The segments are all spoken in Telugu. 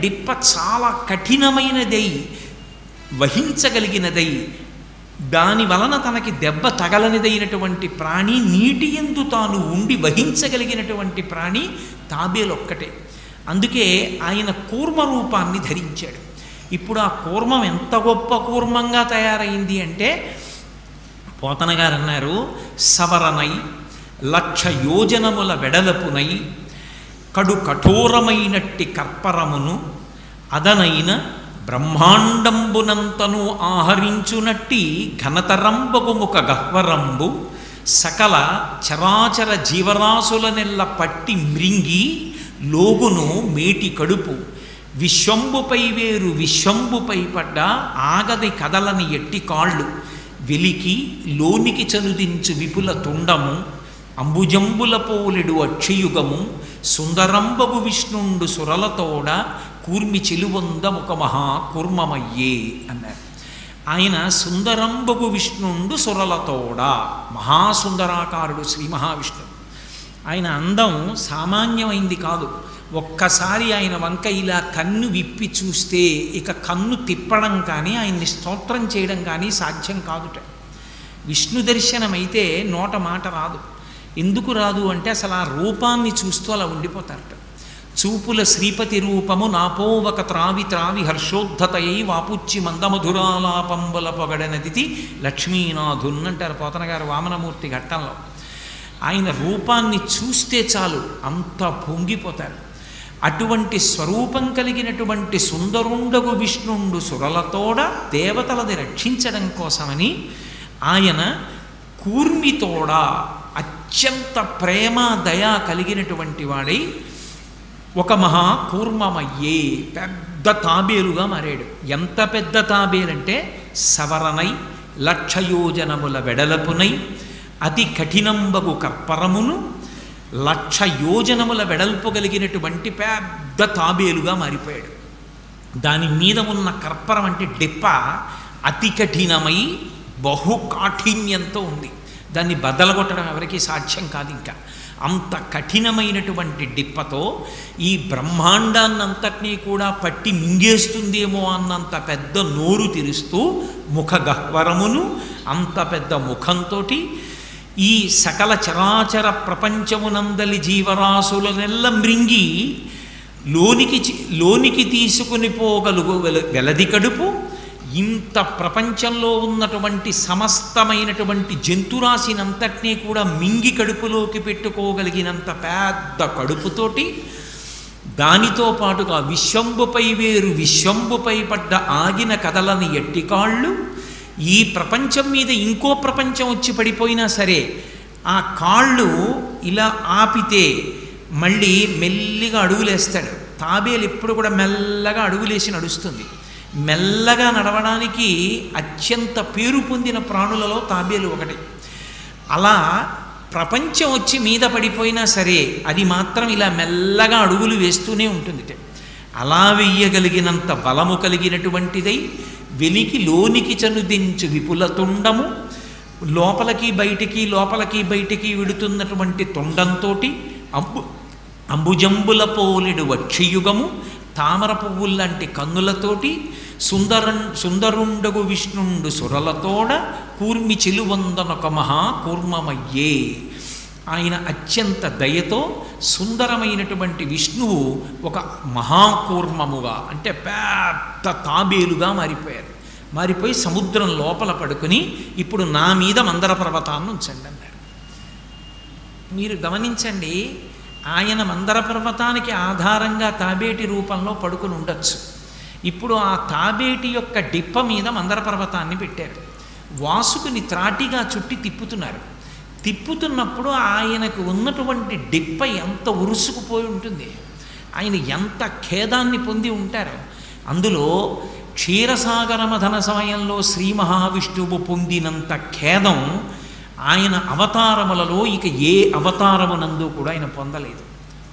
డిప్ప చాలా కఠినమైనదై వహించగలిగినదై దాని వలన తనకి దెబ్బ తగలనిదైనటువంటి ప్రాణి, నీటి యందు తాను ఉండి వహించగలిగినటువంటి ప్రాణి తాబేలొక్కటే. అందుకే ఆయన కూర్మ రూపాన్ని ధరించాడు. ఇప్పుడు ఆ కూర్మం ఎంత గొప్ప కూర్మంగా తయారైంది అంటే, పోతన గారు అన్నారు, సవరనై 1,00,000 యోజనముల వెడలపునై కడు కఠోరమైనట్టి కర్పరమును అదనైన బ్రహ్మాండంబునంతను ఆహరించునట్టి ఘనతరంబగు ముఖ గహ్వరంబు సకల చరాచర జీవరాశులనెల్ల పట్టి మ్రింగి లోగును మేటి కడుపు విశ్వంబుపై వేరు విశ్వంబుపై పడ్డ ఆగది కదలని ఎట్టి కాళ్ళు వెలికి లోనికి చనుదించు విపుల తుండము అంబుజంబుల పోలెడు అక్షయుగము సుందరంబగు విష్ణుండు సురలతోడ కూర్మి చెలువొంద ఒక మహా కూర్మమయ్యే అన్నారు. ఆయన సుందరంబగు విష్ణుండు సురలతోడ, మహాసుందరాకారుడు శ్రీ మహావిష్ణువు. ఆయన అందం సామాన్యమైంది కాదు. ఒక్కసారి ఆయన వంక ఇలా కన్ను విప్పి చూస్తే ఇక కన్ను తిప్పడం కానీ ఆయన్ని స్తోత్రం చేయడం కానీ సాధ్యం కాదుట. విష్ణు దర్శనమైతే నోట మాట రాదు. ఎందుకు రాదు అంటే అసలు ఆ రూపాన్ని చూస్తూ అలా ఉండిపోతారట. చూపుల శ్రీపతి రూపము నాపోవక త్రావి త్రావి హర్షోద్ధతయై వాపుచ్చి మందమధురాలాపంబుల పొగడనదితి లక్ష్మీనాథున్ అంటారు పోతన గారు వామనమూర్తి ఘట్టంలో. ఆయన రూపాన్ని చూస్తే చాలు అంత పొంగిపోతారు. అటువంటి స్వరూపం కలిగినటువంటి సుందరుండగు విష్ణుండు సురలతోడ దేవతలది రక్షించడం కోసమని ఆయన కూర్మితోడ అత్యంత ప్రేమ దయా కలిగినటువంటి వాడై ఒక మహా కూర్మమయ్యే పెద్ద తాబేలుగా మారాడు. ఎంత పెద్ద తాబేలంటే సవరనై 1,00,000 యోజనముల వెడలపునై అతి కఠినంబగు కర్పరమును 1,00,000 యోజనముల వెడల్పు కలిగినటువంటి పెద్ద తాబేలుగా మారిపోయాడు. దాని మీద ఉన్న కర్పరం అంటే డిప్ప అతి కఠినమై బహుకాఠిన్యంతో ఉంది. దాన్ని బద్దలగొట్టడం ఎవరికీ సాధ్యం కాదు. ఇంకా అంత కఠినమైనటువంటి డిప్పతో ఈ బ్రహ్మాండాన్నంతటినీ కూడా పట్టి మింగేస్తుందేమో అన్నంత పెద్ద నోరు తెరుస్తూ ముఖ గహ్వరమును అంత పెద్ద ముఖంతో ఈ సకల చరాచర ప్రపంచమునందలి జీవరాశులనెల్ల మృంగి లోనికి తీసుకుని పోగలుగు వెలది కడుపు ఇంత ప్రపంచంలో ఉన్నటువంటి సమస్తమైనటువంటి జంతురాశినంతటినీ కూడా మింగి కడుపులోకి పెట్టుకోగలిగినంత పెద్ద కడుపుతోటి దానితో పాటుగా విశ్వంబుపై వేరు విశ్వంబుపై పడ్డ ఆగిన కదలని ఎట్టికాళ్ళు, ఈ ప్రపంచం మీద ఇంకో ప్రపంచం వచ్చి పడిపోయినా సరే ఆ కాళ్ళు ఇలా ఆపితే మళ్ళీ మెల్లిగా అడుగులేస్తాడు. తాబేలు ఎప్పుడు కూడా మెల్లగా అడుగులేసి నడుస్తుంది. మెల్లగా నడవడానికి అత్యంత పేరు పొందిన ప్రాణులలో తాబేలు ఒకటి. అలా ప్రపంచం వచ్చి మీద పడిపోయినా సరే అది మాత్రం ఇలా మెల్లగా అడుగులు వేస్తూనే ఉంటుంది. అలా వెయ్యగలిగినంత బలము కలిగినటువంటిదై వెలికి లోనికి చనుదించు విపుల తుండము, లోపలికి బయటికి విడుతున్నటువంటి తొండంతో అంబుజంబుల పోలెడు వక్షయుగము, తామర పువ్వుల్లాంటి కన్నులతోటి సుందరుండగు విష్ణుండు సురలతోడ కూర్మి చెలువందనొక మహా కూర్మమయ్యే. ఆయన అత్యంత దయతో సుందరమైనటువంటి విష్ణువు ఒక మహాకూర్మముగా అంటే పెద్ద తాబేలుగా మారిపోయి సముద్రం లోపల పడుకుని ఇప్పుడు నా మీద మందర పర్వతాన్ని ఉంచండి అన్నాడు. మీరు గమనించండి, ఆయన మందర పర్వతానికి ఆధారంగా తాబేటి రూపంలో పడుకుని ఉండొచ్చు. ఇప్పుడు ఆ తాబేటి యొక్క డిప్ప మీద మందర పర్వతాన్ని పెట్టారు. వాసుకుని త్రాటిగా చుట్టి తిప్పుతున్నప్పుడు ఆయనకు ఉన్నటువంటి డిప్ప ఎంత ఉరుసుకుపోయి ఉంటుంది, ఆయన ఎంత ఖేదాన్ని పొంది ఉంటారు. అందులో క్షీరసాగర మథన సమయంలో శ్రీ మహావిష్ణువు పొందినంత ఖేదం ఆయన అవతారములలో ఇక ఏ అవతారమునందు కూడా ఆయన పొందలేదు.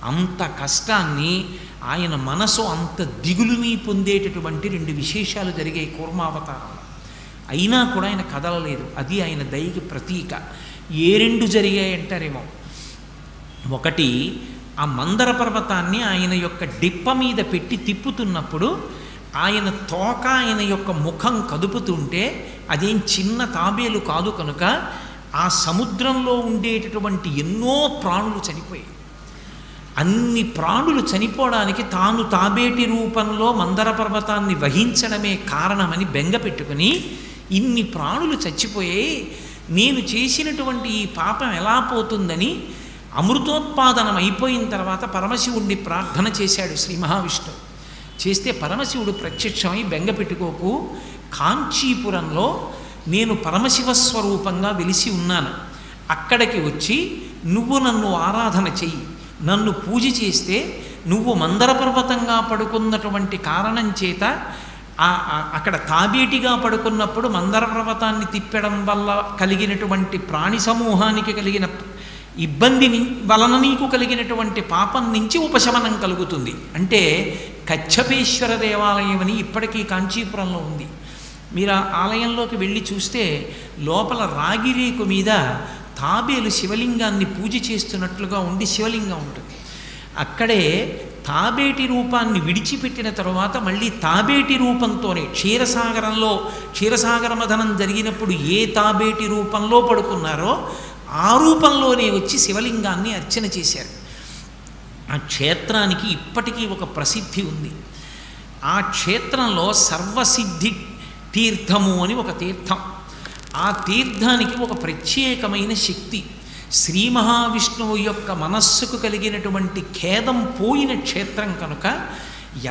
అంత కష్టాన్ని ఆయన మనసు అంత దిగులుని పొందేటటువంటి 2 విశేషాలు జరిగాయి కూర్మావతారంలో. అయినా కూడా ఆయన కదలలేదు. అది ఆయన దయకి ప్రతీక. ఏ 2 జరిగాయి అంటారేమో. ఒకటి ఆ మందర పర్వతాన్ని ఆయన యొక్క డిప్ప మీద పెట్టి తిప్పుతున్నప్పుడు ఆయన తోక ఆయన యొక్క ముఖం కదుపుతుంటే అదేం చిన్న తాబేలు కాదు కనుక ఆ సముద్రంలో ఉండేటటువంటి ఎన్నో ప్రాణులు చనిపోయాయి. అన్ని ప్రాణులు చనిపోవడానికి తాను తాబేటి రూపంలో మందర పర్వతాన్ని వహించడమే కారణమని బెంగ పెట్టుకుని ఇన్ని ప్రాణులు చచ్చిపోయాయి, నేను చేసినటువంటి ఈ పాపం ఎలా పోతుందని అమృతోత్పాదనం అయిపోయిన తర్వాత పరమశివుణ్ణి ప్రార్థన చేశాడు శ్రీ మహావిష్ణువు. చేస్తే పరమశివుడు ప్రత్యక్షమై బెంగ పెట్టుకోకు, కాంచీపురంలో నేను పరమశివస్వరూపంగా వెలిసి ఉన్నాను, అక్కడికి వచ్చి నువ్వు నన్ను ఆరాధన చెయ్యి, నన్ను పూజ చేస్తే నువ్వు మందర పర్వతంగా పడుకున్నటువంటి కారణం చేత అక్కడ తాబేటిగా పడుకున్నప్పుడు మందర పర్వతాన్ని తిప్పడం వల్ల కలిగినటువంటి ప్రాణి సమూహానికి కలిగిన ఇబ్బంది వలన నీకు కలిగినటువంటి పాపం నుంచి ఉపశమనం కలుగుతుంది అంటే కచ్చపేశ్వర దేవాలయం అని ఇప్పటికీ కాంచీపురంలో ఉంది. మీరు ఆ ఆలయంలోకి వెళ్ళి చూస్తే లోపల రాగిరేకు మీద తాబేలు శివలింగాన్ని పూజ చేస్తున్నట్లుగా ఉండి శివలింగం ఉంటుంది. అక్కడే తాబేటి రూపాన్ని విడిచిపెట్టిన తరువాత మళ్ళీ తాబేటి రూపంతోనే క్షీరసాగర మథనం జరిగినప్పుడు ఏ తాబేటి రూపంలో పడుకున్నారో ఆ రూపంలోనే వచ్చి శివలింగాన్ని అర్చన చేశారు. ఆ క్షేత్రానికి ఇప్పటికీ ఒక ప్రసిద్ధి ఉంది. ఆ క్షేత్రంలో సర్వసిద్ధి తీర్థము అని ఒక తీర్థం, ఆ తీర్థానికి ఒక ప్రత్యేకమైన శక్తి. శ్రీ మహావిష్ణువు యొక్క మనస్సుకు కలిగినటువంటి ఖేదం పోయిన క్షేత్రం కనుక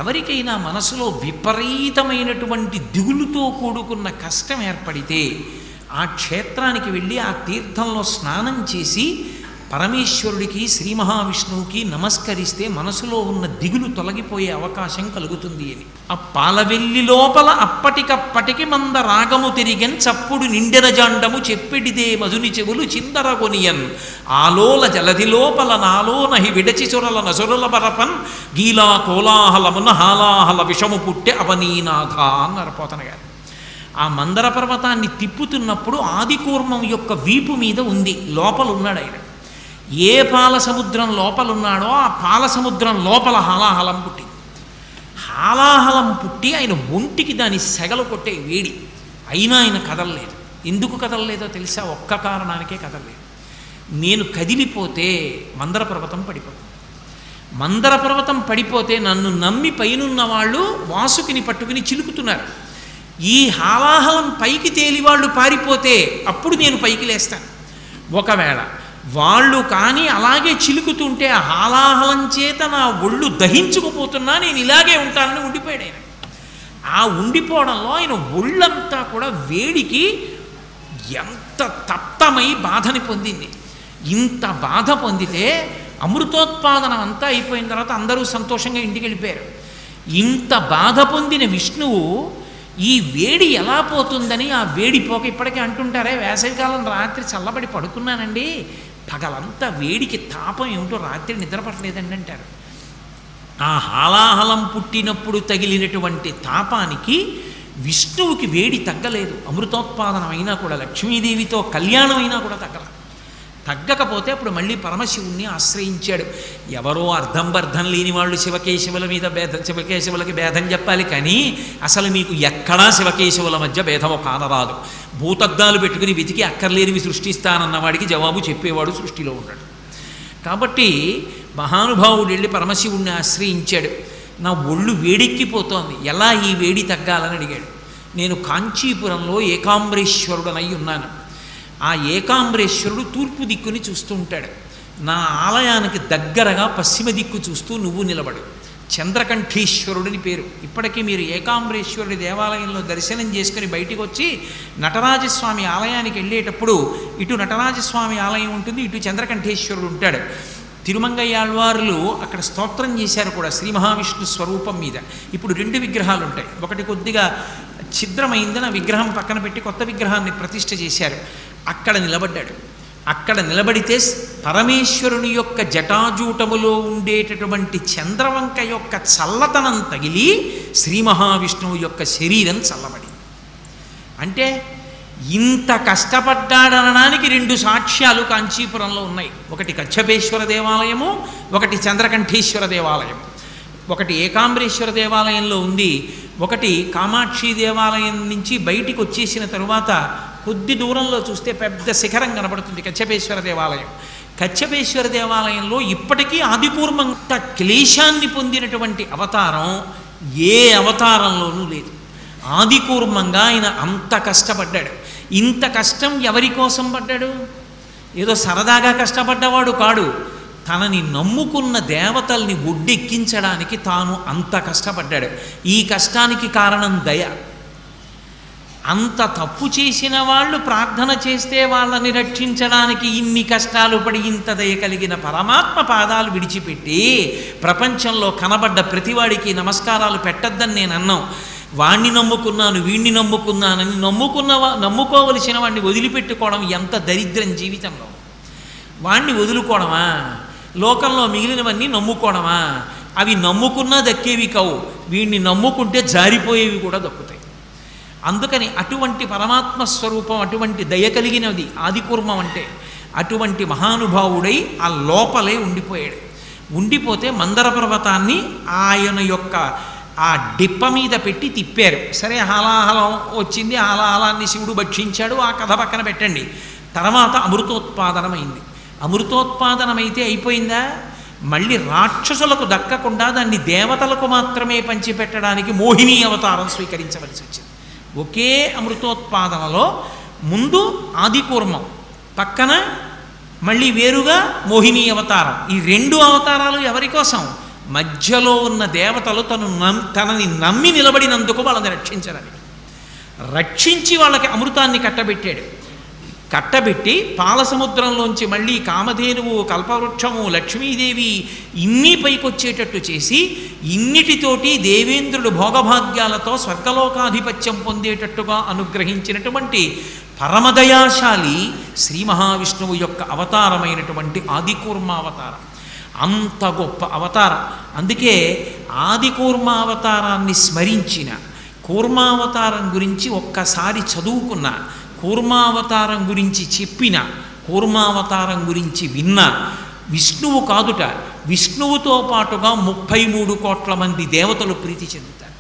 ఎవరికైనా మనసులో విపరీతమైనటువంటి దిగులుతో కూడుకున్న కష్టం ఏర్పడితే ఆ క్షేత్రానికి వెళ్ళి ఆ తీర్థంలో స్నానం చేసి పరమేశ్వరుడికి శ్రీ మహావిష్ణువుకి నమస్కరిస్తే మనసులో ఉన్న దిగులు తొలగిపోయే అవకాశం కలుగుతుంది అని. ఆ పాలవెల్లి లోపల అప్పటికప్పటికి మంద రాగము తిరిగన్ చప్పుడు నిండెన జాండము చెప్పెడిదే మధుని చెవులు చిందరగొనియన్ ఆలోల జలధి లోపల నాలో నహి విడచి చొరల నసురుల బరపన్ గీలా కోలాహలమున హాలాహల విషము పుట్టె అవనీనాథ అన్నారు పోతన గారు. ఆ మందర పర్వతాన్ని తిప్పుతున్నప్పుడు ఆదికూర్మం యొక్క వీపు మీద ఉంది, లోపల ఉన్నాడు ఆయన. ఏ పాల సముద్రం లోపలున్నాడో ఆ పాల సముద్రం లోపల హాలాహలం పుట్టింది. హాలాహలం పుట్టి ఆయన ఒంటికి దాని సెగలు కొట్టే వేడి, అయినా ఆయన కదలలేదు. ఎందుకు కదలలేదో తెలుసా? ఒక్క కారణానికే కదలలేదు. నేను కదిలిపోతే మందర పర్వతం పడిపోతుంది. మందర పర్వతం పడిపోతే నన్ను నమ్మి పైనున్న వాళ్ళు వాసుకిని పట్టుకుని చిలుకుతున్నారు. ఈ హాలాహలం పైకి తేలి వాళ్ళు పారిపోతే అప్పుడు నేను పైకి లేస్తాను. ఒకవేళ వాళ్ళు కానీ అలాగే చిలుకుతుంటే ఆ హాలాహలం చేత నా ఒళ్ళు దహించుకుపోతున్నా నేను ఇలాగే ఉంటానని ఉండిపోయాడు ఆయన. ఆ ఉండిపోవడంలో ఆయన ఒళ్ళంతా కూడా వేడికి ఎంత తప్తమై బాధని పొందింది. ఇంత బాధ పొందితే అమృతోత్పాదనం అంతా అయిపోయిన తర్వాత అందరూ సంతోషంగా ఇంటికి వెళ్ళిపోయారు. ఇంత బాధ పొందిన విష్ణువు ఈ వేడి ఎలా పోతుందని ఆ వేడి పోక ఇప్పటికే అంటుంటారే, వేసవికాలం రాత్రి చల్లబడి పడుకున్నానండి, పగలంతా వేడికి తాపం ఏమిటో రాత్రి నిద్రపట్టలేదండి అంటారు. ఆ హాలాహలం పుట్టినప్పుడు తగిలినటువంటి తాపానికి విష్ణువుకి వేడి తగ్గలేదు. అమృతోత్పాదనం అయినా కూడా, లక్ష్మీదేవితో కళ్యాణం అయినా కూడా తగ్గకపోతే అప్పుడు మళ్ళీ పరమశివుణ్ణి ఆశ్రయించాడు. ఎవరో అర్థం లేని వాళ్ళు శివకేశవుల మీద శివకేశవులకి భేదం చెప్పాలి కానీ అసలు మీకు ఎక్కడా శివకేశవుల మధ్య భేదం కానరాదు. భూతద్దాలు పెట్టుకుని వెతికి అక్కర్లేనివి సృష్టిస్తానన్న వాడికి జవాబు చెప్పేవాడు సృష్టిలో ఉన్నాడు. కాబట్టి మహానుభావుడు వెళ్ళి పరమశివుణ్ణి ఆశ్రయించాడు. నా ఒళ్ళు వేడెక్కిపోతోంది, ఎలా ఈ వేడి తగ్గాలని అడిగాడు. నేను కాంచీపురంలో ఏకాంబరేశ్వరుడనై ఉన్నాను. ఆ ఏకాంబరేశ్వరుడు తూర్పు దిక్కుని చూస్తూ ఉంటాడు. నా ఆలయానికి దగ్గరగా పశ్చిమ దిక్కు చూస్తూ నువ్వు నిలబడు. చంద్రకంఠీశ్వరుడిని పేరు. ఇప్పటికీ మీరు ఏకాంబరేశ్వరుడి దేవాలయంలో దర్శనం చేసుకుని బయటికి వచ్చి నటరాజస్వామి ఆలయానికి వెళ్ళేటప్పుడు ఇటు నటరాజస్వామి ఆలయం ఉంటుంది, ఇటు చంద్రకంఠేశ్వరుడు ఉంటాడు. తిరుమంగయ్యాళ్వారులు అక్కడ స్తోత్రం చేశారు కూడా శ్రీ మహావిష్ణు స్వరూపం మీద. ఇప్పుడు 2 విగ్రహాలు ఉంటాయి. ఒకటి కొద్దిగా ఛిద్రమైందని ఆ విగ్రహం పక్కన పెట్టి కొత్త విగ్రహాన్ని ప్రతిష్ఠ చేశారు. అక్కడ నిలబడ్డాడు. అక్కడ నిలబడితే పరమేశ్వరుని యొక్క జటాజూటములో ఉండేటటువంటి చంద్రవంక యొక్క చల్లతనం తగిలి శ్రీ మహావిష్ణువు యొక్క శరీరం చల్లబడింది. అంటే ఇంత కష్టపడ్డాడనడానికి 2 సాక్ష్యాలు కాంచీపురంలో ఉన్నాయి. ఒకటి కచ్చపేశ్వర దేవాలయము, ఒకటి చంద్రకంఠేశ్వర దేవాలయం. ఒకటి ఏకాంబరేశ్వర దేవాలయంలో ఉంది, ఒకటి కామాక్షి దేవాలయం నుంచి బయటికి వచ్చేసిన తరువాత కొద్ది దూరంలో చూస్తే పెద్ద శిఖరం కనబడుతుంది, కచ్చపేశ్వర దేవాలయం. కచ్చపేశ్వర దేవాలయంలో ఇప్పటికీ ఆదికూర్మంత క్లేశాన్ని పొందినటువంటి అవతారం ఏ అవతారంలోనూ లేదు. ఆదికూర్మంగా ఆయన అంత కష్టపడ్డాడు. ఇంత కష్టం ఎవరి కోసం పడ్డాడు? ఏదో సరదాగా కష్టపడ్డవాడు కాడు. తనని నమ్ముకున్న దేవతల్ని ఒడ్డెక్కించడానికి తాను అంత కష్టపడ్డాడు. ఈ కష్టానికి కారణం దయ. అంత తప్పు చేసిన వాళ్ళు ప్రార్థన చేస్తే వాళ్ళని రక్షించడానికి ఇన్ని కష్టాలు పడి ఇంత దయ కలిగిన పరమాత్మ పాదాలు విడిచిపెట్టి ప్రపంచంలో కనబడ్డ ప్రతివాడికి నమస్కారాలు పెట్టద్దని నేను అన్నాం. వాణ్ణి నమ్ముకున్నాను, వీణ్ణి నమ్ముకున్నానని నమ్ముకోవలసిన వాడిని వదిలిపెట్టుకోవడం ఎంత దరిద్రం జీవితంలో. వాణ్ణి వదులుకోవడమా? లోకంలో మిగిలినవన్నీ నమ్ముకోవడమా? అవి నమ్ముకున్నా దక్కేవి కావు, వీణ్ణి నమ్ముకుంటే జారిపోయేవి కూడా దక్కుతాయి. అందుకని అటువంటి పరమాత్మ స్వరూపం, అటువంటి దయ కలిగినది ఆదికూర్మం అంటే. అటువంటి మహానుభావుడై ఆ లోపలే ఉండిపోయాడు. ఉండిపోతే మందర పర్వతాన్ని ఆయన యొక్క ఆ డిప్ప మీద పెట్టి తిప్పారు. సరే, హాలాహలం వచ్చింది, హాలాహలాన్ని శివుడు భక్షించాడు, ఆ కథ పక్కన పెట్టండి. తర్వాత అమృతోత్పాదనమైంది. అమృతోత్పాదనమైతే అయిపోయిందా? మళ్ళీ రాక్షసులకు దక్కకుండా దాన్ని దేవతలకు మాత్రమే పంచిపెట్టడానికి మోహిని అవతారం స్వీకరించవలసి వచ్చింది. ఒకే అమృతోత్పాదనలో ముందు ఆదికూర్మం, పక్కన మళ్ళీ వేరుగా మోహిని అవతారం. ఈ 2 అవతారాలు ఎవరి కోసం? మధ్యలో ఉన్న దేవతలు తనని నమ్మి నిలబడినందుకు వాళ్ళని రక్షించడానికి. రక్షించి వాళ్ళకి అమృతాన్ని కట్టబెట్టాడు. కట్టబెట్టి పాలసముద్రంలోంచి మళ్ళీ కామధేనువు, కల్పవృక్షము, లక్ష్మీదేవి ఇన్ని పైకొచ్చేటట్టు చేసి ఇన్నిటితోటి దేవేంద్రుడు భోగభాగ్యాలతో స్వర్గలోకాధిపత్యం పొందేటట్టుగా అనుగ్రహించినటువంటి పరమదయాశాలి శ్రీ మహావిష్ణువు యొక్క అవతారమైనటువంటి ఆదికూర్మావతారం. అంత గొప్ప అవతారం. అందుకే ఆదికూర్మావతారాన్ని స్మరించిన, కూర్మావతారం గురించి ఒక్కసారి చదువుకున్న, కూర్మావతారం గురించి చెప్పిన, కూర్మావతారం గురించి విన్న విష్ణువు కాదుట, విష్ణువుతో పాటుగా 33 కోట్ల మంది దేవతలు ప్రీతి చెందుతారు.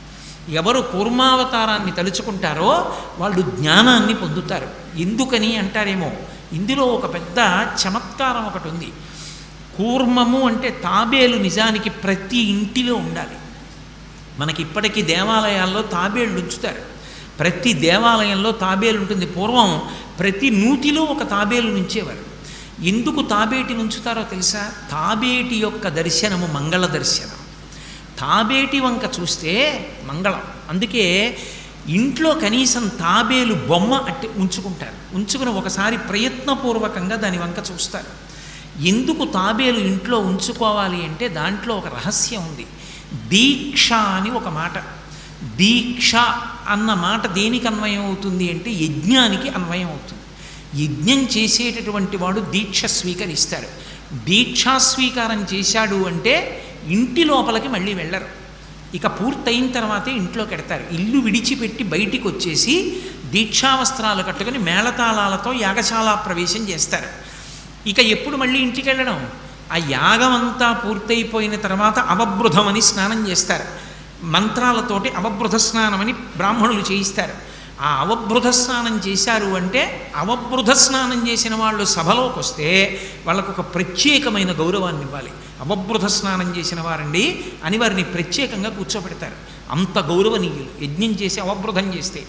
ఎవరు కూర్మావతారాన్ని తలుచుకుంటారో వాళ్ళు జ్ఞానాన్ని పొందుతారు. ఎందుకని అంటారేమో, ఇందులో ఒక పెద్ద చమత్కారం ఒకటి ఉంది. కూర్మము అంటే తాబేలు నిజానికి ప్రతి ఇంటిలో ఉండాలి. మనకి ఇప్పటికీ దేవాలయాల్లో తాబేళ్ళు ఉంచుతారు. ప్రతి దేవాలయంలో తాబేలు ఉంటుంది. పూర్వం ప్రతి నూతిలో ఒక తాబేలు నుంచేవారు. ఎందుకు తాబేటి నుంచుతారో తెలుసా? తాబేటి యొక్క దర్శనము మంగళ దర్శనం. తాబేటి వంక చూస్తే మంగళం. అందుకే ఇంట్లో కనీసం తాబేలు బొమ్మ అట్టి ఉంచుకుంటారు. ఉంచుకుని ఒకసారి ప్రయత్నపూర్వకంగా దాని వంక చూస్తారు. ఎందుకు తాబేలు ఇంట్లో ఉంచుకోవాలి అంటే దాంట్లో ఒక రహస్యం ఉంది. దీక్ష అని ఒక మాట. దీక్ష అన్న మాట దేనికి అన్వయం అవుతుంది అంటే యజ్ఞానికి అన్వయం అవుతుంది. యజ్ఞం చేసేటటువంటి వాడు దీక్ష స్వీకరిస్తాడు. దీక్షా స్వీకారం చేశాడు అంటే ఇంటి లోపలికి మళ్ళీ వెళ్ళరు. ఇక పూర్తయిన తర్వాతే ఇంట్లోకి ఎడతారు. ఇల్లు విడిచిపెట్టి బయటికి వచ్చేసి దీక్షావస్త్రాలు కట్టుకుని మేళతాళాలతో యాగశాల ప్రవేశం చేస్తారు. ఇక ఎప్పుడు మళ్ళీ ఇంటికి వెళ్ళడం? ఆ యాగం అంతా పూర్తయిపోయిన తర్వాత అవబృధం అని స్నానం చేస్తారు. మంత్రాలతోటి అవబృధ స్నానం అని బ్రాహ్మణులు చేయిస్తారు. ఆ అవబృధ స్నానం చేశారు అంటే, అవబృధ స్నానం చేసిన వాళ్ళు సభలోకి వస్తే వాళ్ళకు ఒక ప్రత్యేకమైన గౌరవాన్ని ఇవ్వాలి. అవబృధ స్నానం చేసిన వారండి అని వారిని ప్రత్యేకంగా కూర్చోబెడతారు. అంత గౌరవనీయులు యజ్ఞం చేసి అవబృధం చేస్తే.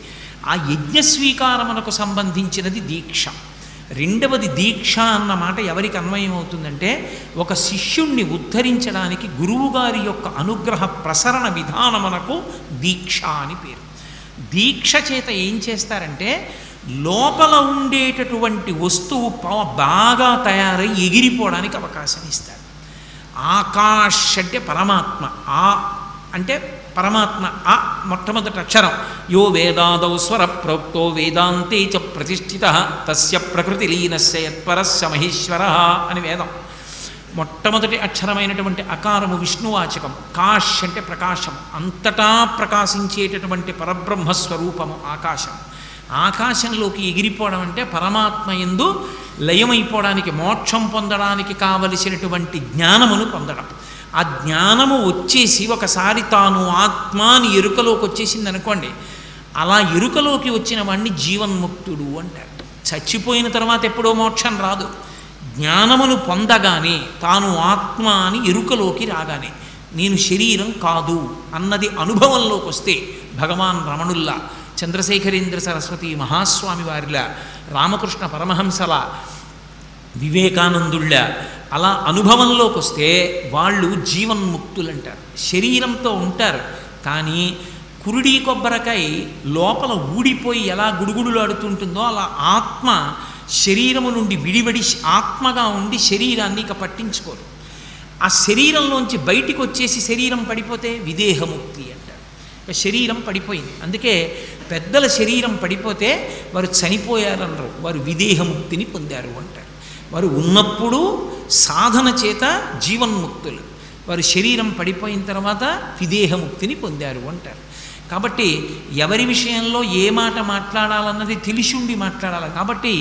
ఆ యజ్ఞ స్వీకారమునకు సంబంధించినది దీక్ష. రెండవది దీక్ష అన్న మాట ఎవరికి అన్వయం అవుతుందంటే, ఒక శిష్యుణ్ణి ఉద్ధరించడానికి గురువుగారి యొక్క అనుగ్రహ ప్రసరణ విధానమునకు దీక్ష అని పేరు. దీక్ష చేత ఏం చేస్తారంటే, లోపల ఉండేటటువంటి వస్తువు బాగా తయారై ఎగిరిపోవడానికి అవకాశం ఇస్తారు. ఆకాష్ అంటే పరమాత్మ, ఆ అంటే పరమాత్మ, ఆ మొట్టమొదటి అక్షరం. యో వేదాదౌ స్వర ప్రోక్తో వేదాంతే చ ప్రతిష్ఠిత తస్య ప్రకృతి లీనస్య యత్పరస్య మహేశ్వర అని వేదం. మొట్టమొదటి అక్షరమైనటువంటి అకారము విష్ణువాచకం. కాష్ అంటే ప్రకాశం, అంతటా ప్రకాశించేటటువంటి పరబ్రహ్మస్వరూపము ఆకాశం. ఆకాశంలోకి ఎగిరిపోవడం అంటే పరమాత్మ యందు లయమైపోవడానికి, మోక్షం పొందడానికి కావలసినటువంటి జ్ఞానమును పొందడం. ఆ జ్ఞానము వచ్చేసి ఒకసారి తాను ఆత్మ అని ఎరుకలోకి వచ్చేసింది అనుకోండి, అలా ఎరుకలోకి వచ్చిన వాడిని జీవన్ముక్తుడు అంటారు. చచ్చిపోయిన తర్వాత ఎప్పుడో మోక్షం రాదు. జ్ఞానమును పొందగానే, తాను ఆత్మ అని ఎరుకలోకి రాగానే, నేను శరీరం కాదు అన్నది అనుభవంలోకి వస్తే, భగవాన్ రమణుల్లా, చంద్రశేఖరేంద్ర సరస్వతి మహాస్వామి వారిలా, రామకృష్ణ పరమహంసల, వివేకానందుళ్ళ అలా అనుభవంలోకి వస్తే వాళ్ళు జీవన్ముక్తులు అంటారు. శరీరంతో ఉంటారు కానీ కురుడి కొబ్బరికాయ లోపల ఊడిపోయి ఎలా గుడుగుడులాడుతుంటుందో అలా ఆత్మ శరీరము నుండి విడివడి ఆత్మగా ఉండి శరీరాన్ని ఇక పట్టించుకోరు. ఆ శరీరంలోంచి బయటికి వచ్చేసి శరీరం పడిపోతే విదేహముక్తి అంటారు. ఇక శరీరం పడిపోయింది. అందుకే పెద్దల శరీరం పడిపోతే వారు చనిపోయారనరు, వారు విదేహముక్తిని పొందారు అంటారు. వారు ఉన్నప్పుడు సాధన చేత జీవన్ముక్తులు, వారు శరీరం పడిపోయిన తర్వాత విదేహముక్తిని పొందారు అంటారు. కాబట్టి ఎవరి విషయంలో ఏ మాట మాట్లాడాలన్నది తెలిసి ఉండి మాట్లాడాలి. కాబట్టి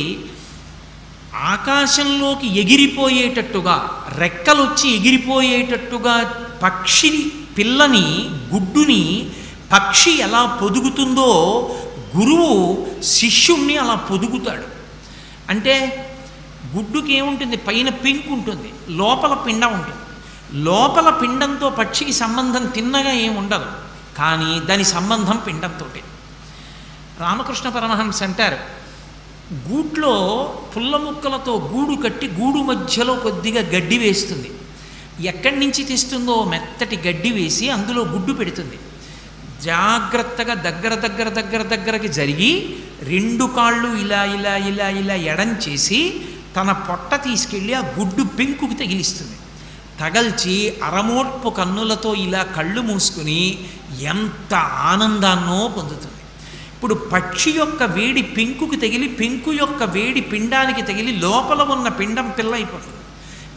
ఆకాశంలోకి ఎగిరిపోయేటట్టుగా, రెక్కలొచ్చి ఎగిరిపోయేటట్టుగా పక్షిని, పిల్లని, గుడ్డుని పక్షి ఎలా పొదుగుతుందో గురువు శిష్యుణ్ణి అలా పొదుగుతాడు. అంటే గుడ్డుకి ఏముంటుంది? పైన పెంకు ఉంటుంది, లోపల పిండం ఉంటుంది. లోపల పిండంతో పక్షికి సంబంధం తిన్నగా ఏముండదు, కానీ దాని సంబంధం పిండంతో. రామకృష్ణ పరమహంస అంటారు, గూట్లో పుల్ల ముక్కలతో గూడు కట్టి గూడు మధ్యలో కొద్దిగా గడ్డి వేస్తుంది. ఎక్కడి నుంచి తెస్తుందో మెత్తటి గడ్డి వేసి అందులో గుడ్డు పెడుతుంది. జాగ్రత్తగా దగ్గరకి జరిగి రెండు కాళ్ళు ఇలా ఇలా ఇలా ఇలా ఎడం చేసి తన పొట్ట తీసుకెళ్ళి ఆ గుడ్డు పెంకుకి తగిలిస్తుంది. తగల్చి అరమోట్పు కన్నులతో ఇలా కళ్ళు మూసుకుని ఎంత ఆనందాన్నో పొందుతుంది. ఇప్పుడు పక్షి యొక్క వేడి పెంకుకి తగిలి, పెంకు యొక్క వేడి పిండానికి తగిలి లోపల ఉన్న పిండం పిల్లయిపోతుంది.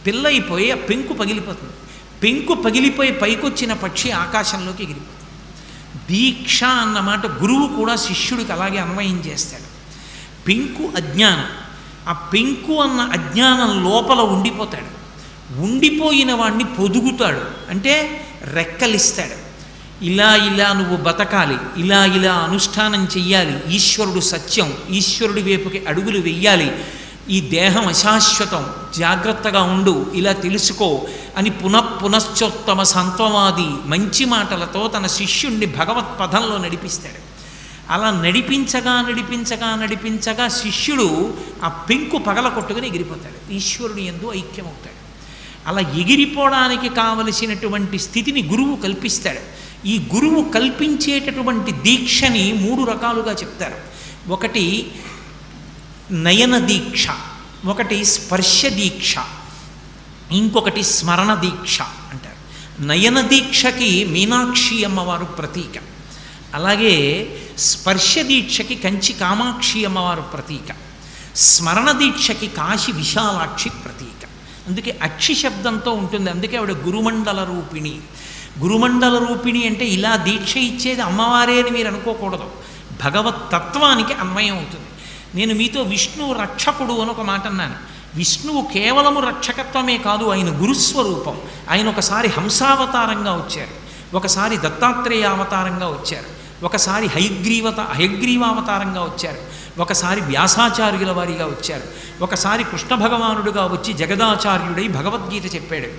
పిల్లయిపోయి ఆ పెంకు పగిలిపోతుంది. పెంకు పగిలిపోయి పైకొచ్చిన పక్షి ఆకాశంలోకి ఎగిరిపోతుంది. దీక్ష అన్నమాట గురువు కూడా శిష్యుడికి అలాగే అన్వయం చేస్తాడు. పెంకు అజ్ఞానం, ఆ పెంకు అన్న అజ్ఞానం లోపల ఉండిపోతాడు. ఉండిపోయిన వాడిని పొదుగుతాడు, అంటే రెక్కలిస్తాడు. ఇలా ఇలా నువ్వు బతకాలి, ఇలా ఇలా అనుష్ఠానం చెయ్యాలి, ఈశ్వరుడు సత్యం, ఈశ్వరుడి వైపుకి అడుగులు వెయ్యాలి, ఈ దేహం అశాశ్వతం, జాగ్రత్తగా ఉండు, ఇలా తెలుసుకో అని పునఃపునశ్చోత్తమ సంత్వవాది మంచి మాటలతో తన శిష్యుణ్ణి భగవత్పథంలో నడిపిస్తాడు. అలా నడిపించగా శిష్యుడు ఆ పెంకు పగల కొట్టుకుని ఎగిరిపోతాడు, ఈశ్వరుని యందు ఐక్యమవుతాడు. అలా ఎగిరిపోవడానికి కావలసినటువంటి స్థితిని గురువు కల్పిస్తాడు. ఈ గురువు కల్పించేటటువంటి దీక్షని 3 రకాలుగా చెప్తారు. ఒకటి నయన దీక్ష, ఒకటి స్పర్శ దీక్ష, ఇంకొకటి స్మరణ దీక్ష అంటారు. నయన దీక్షకి మీనాక్షి అమ్మవారు ప్రతీక, అలాగే స్పర్శ దీక్షకి కంచి కామాక్షి అమ్మవారు ప్రతీక, స్మరణ దీక్షకి కాశీ విశాలాక్షి ప్రతీక. అందుకే అక్షి శబ్దంతో ఉంటుంది. అందుకే ఆవిడ గురుమండల రూపిణి. గురుమండల రూపిణి అంటే ఇలా దీక్ష ఇచ్చేది అమ్మవారే అని మీరు అనుకోకూడదు, భగవత్ తత్వానికి అన్వయం అవుతుంది. నేను మీతో విష్ణువు రక్షకుడు అని ఒక మాట అన్నాను. విష్ణువు కేవలము రక్షకత్వమే కాదు, ఆయన గురుస్వరూపం. ఆయన ఒకసారి హంసావతారంగా వచ్చారు, ఒకసారి దత్తాత్రేయ అవతారంగా వచ్చారు, ఒకసారి హయగ్రీవావతారంగా వచ్చారు, ఒకసారి వ్యాసాచార్యుల వారిగా వచ్చారు, ఒకసారి కృష్ణ భగవానుడుగా వచ్చి జగదాచార్యుడై భగవద్గీత చెప్పాడు.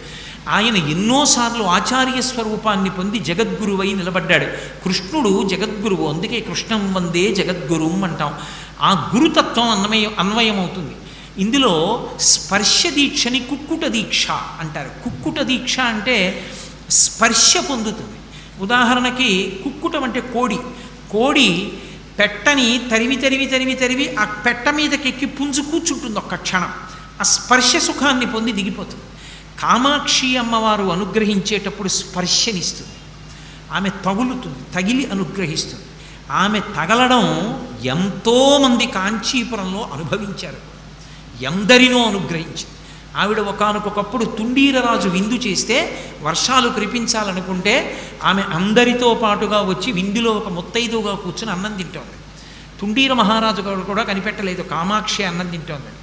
ఆయన ఎన్నోసార్లు ఆచార్య స్వరూపాన్ని పొంది జగద్గురువై నిలబడ్డాడు. కృష్ణుడు జగద్గురువు, అందుకే కృష్ణం వందే జగద్గురుం అంటాం. ఆ గురుతత్వం అన్వయమవుతుంది. ఇందులో స్పర్శ దీక్షని కుక్కుట దీక్ష అంటారు. కుక్కుట దీక్ష అంటే స్పర్శ పొందుతుంది. ఉదాహరణకి కుక్కుటం అంటే కోడి పెట్టని తరివి ఆ పెట్ట మీదకెక్కి పుంజు కూర్చుంటుంది ఒక్క క్షణం. ఆ స్పర్శ సుఖాన్ని పొంది దిగిపోతుంది. కామాక్షి అమ్మవారు అనుగ్రహించేటప్పుడు స్పర్శనిస్తుంది. ఆమె తగులుతుంది, తగిలి అనుగ్రహిస్తుంది. ఆమె తగలడం ఎంతోమంది కాంచీపురంలో అనుభవించారు, ఎందరినో అనుగ్రహించింది. ఆవిడ ఒకానొకప్పుడు తుండీరరాజు విందు చేస్తే వర్షాలు కురిపించాలనుకుంటే ఆమె అందరితో పాటుగా వచ్చి విందులో ఒక ముత్తైదుగా కూర్చుని అన్నం తింటోంది. తుండీర మహారాజు కూడా కనిపెట్టలేదు కామాక్షి అన్నం తింటోందని.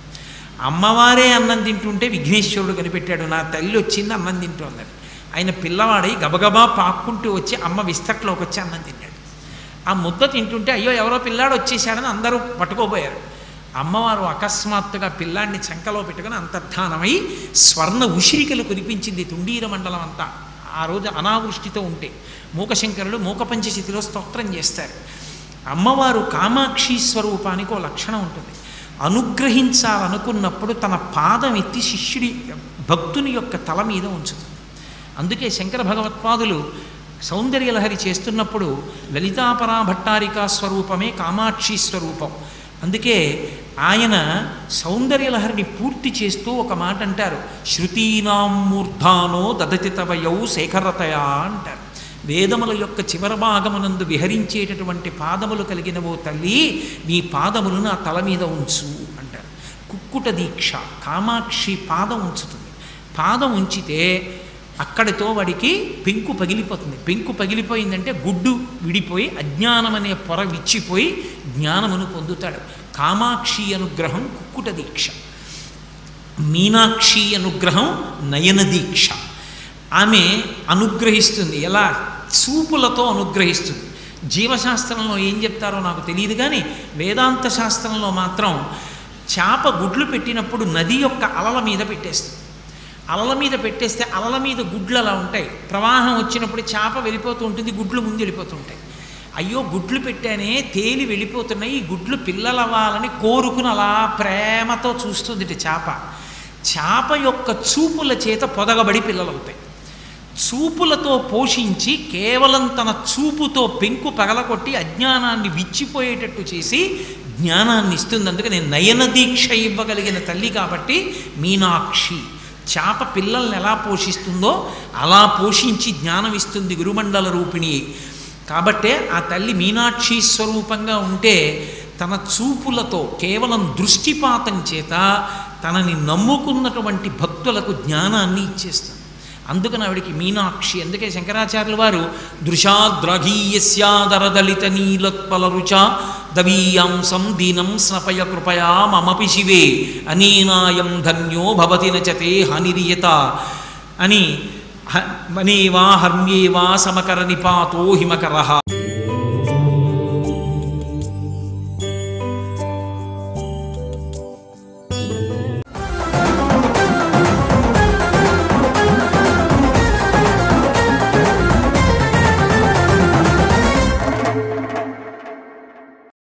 అమ్మవారే అన్నం తింటుంటే విఘ్నేశ్వరుడు కనిపెట్టాడు, నా తల్లి వచ్చింది అన్నం తింటోందని. ఆయన పిల్లవాడై గబగబా పాక్కుంటూ వచ్చి అమ్మ విస్తట్లోకి వచ్చి అన్నం తిన్నాడు. ఆ ముద్ద తింటుంటే అయ్యో ఎవరో పిల్లాడు వచ్చేసాడని అందరూ పట్టుకోబోయారు. అమ్మవారు అకస్మాత్తుగా పిల్లాడిని చంకలో పెట్టుకుని అంతర్ధానమై స్వర్ణ ఉసిరికలు కురిపించింది తుండీర మండలం అంతా. ఆ రోజు అనావృష్టితో ఉంటే మూకశంకరులు మూకపంచశతిలో స్తోత్రం చేస్తారు. అమ్మవారు కామాక్షి స్వరూపానికి ఓ లక్షణం ఉంటుంది. అనుగ్రహించాలనుకున్నప్పుడు తన పాదం ఎత్తి శిష్యుడి భక్తుని యొక్క తల మీద ఉంచుతుంది. అందుకే శంకర భగవత్పాదులు సౌందర్యలహరి చేస్తున్నప్పుడు లలితాపరా భట్టారికా స్వరూపమే కామాక్షి స్వరూపం. అందుకే ఆయన సౌందర్యలహరిని పూర్తి చేస్తూ ఒక మాట అంటారు, శృతీనాం మూర్ధానో దదతి తవయౌ శేఖరతయా అంటారు. వేదముల యొక్క చివరి భాగమునందు విహరించేటటువంటి పాదములు కలిగిన ఓ తల్లి, నీ పాదములు నా తల మీద ఉంచు అంటారు. కుక్కుట దీక్ష, కామాక్షి పాదం ఉంచుతుంది. పాదం ఉంచితే అక్కడితో వాడికి పెంకు పగిలిపోతుంది. పెంకు పగిలిపోయిందంటే గుడ్డు విడిపోయి అజ్ఞానం అనే పొర విచ్చిపోయి జ్ఞానమును పొందుతాడు. కామాక్షి అనుగ్రహం కుక్కుట దీక్ష, మీనాక్షి అనుగ్రహం నయన దీక్ష. ఆమె అనుగ్రహిస్తుంది, ఎలా? చూపులతో అనుగ్రహిస్తుంది. జీవశాస్త్రంలో ఏం చెప్తారో నాకు తెలియదు, కానీ వేదాంత శాస్త్రంలో మాత్రం చేప గుడ్లు పెట్టినప్పుడు నది యొక్క అలల మీద పెట్టేస్తుంది. అలల మీద పెట్టేస్తే అలల మీద గుడ్లు అలా ఉంటాయి. ప్రవాహం వచ్చినప్పుడు చేప వెళ్ళిపోతూ ఉంటుంది, గుడ్లు ముందు వెళ్ళిపోతూ ఉంటాయి. అయ్యో గుడ్లు పెట్టానే తేలి వెళ్ళిపోతున్నాయి, ఈ గుడ్లు పిల్లలవ్వాలని కోరుకుని అలా ప్రేమతో చూస్తుంది చేప. చేప యొక్క చూపుల చేత పొదగబడి పిల్లలవుతాయి. చూపులతో పోషించి కేవలం తన చూపుతో పెంకు పగలకొట్టి అజ్ఞానాన్ని విచ్చిపోయేటట్టు చేసి జ్ఞానాన్ని ఇస్తుంది. అందుకని నయన దీక్ష ఇవ్వగలిగిన తల్లి కాబట్టి మీనాక్షి. చేప పిల్లల్ని ఎలా పోషిస్తుందో అలా పోషించి జ్ఞానం ఇస్తుంది గురుమండల రూపిణి. కాబట్టే ఆ తల్లి మీనాక్షి స్వరూపంగా ఉంటే తన చూపులతో కేవలం దృష్టిపాతం చేత తనని నమ్ముకున్నటువంటి భక్తులకు జ్ఞానాన్ని ఇచ్చేస్తుంది. అందుకని ఆవిడికి మీనాక్షి. అందుకే శంకరాచార్యుల వారు దృశాద్రఘీయస్యాదరదలిత నీలోత్పల రుచ దవీయాంసం దీనం స్నపయ కృపయా మమపి శివే అనేనాయం ధన్యో భవతి నచతే హనిరియత అని మనేవా హర్మ్యేవా సమకర నిపాతో హిమకరః.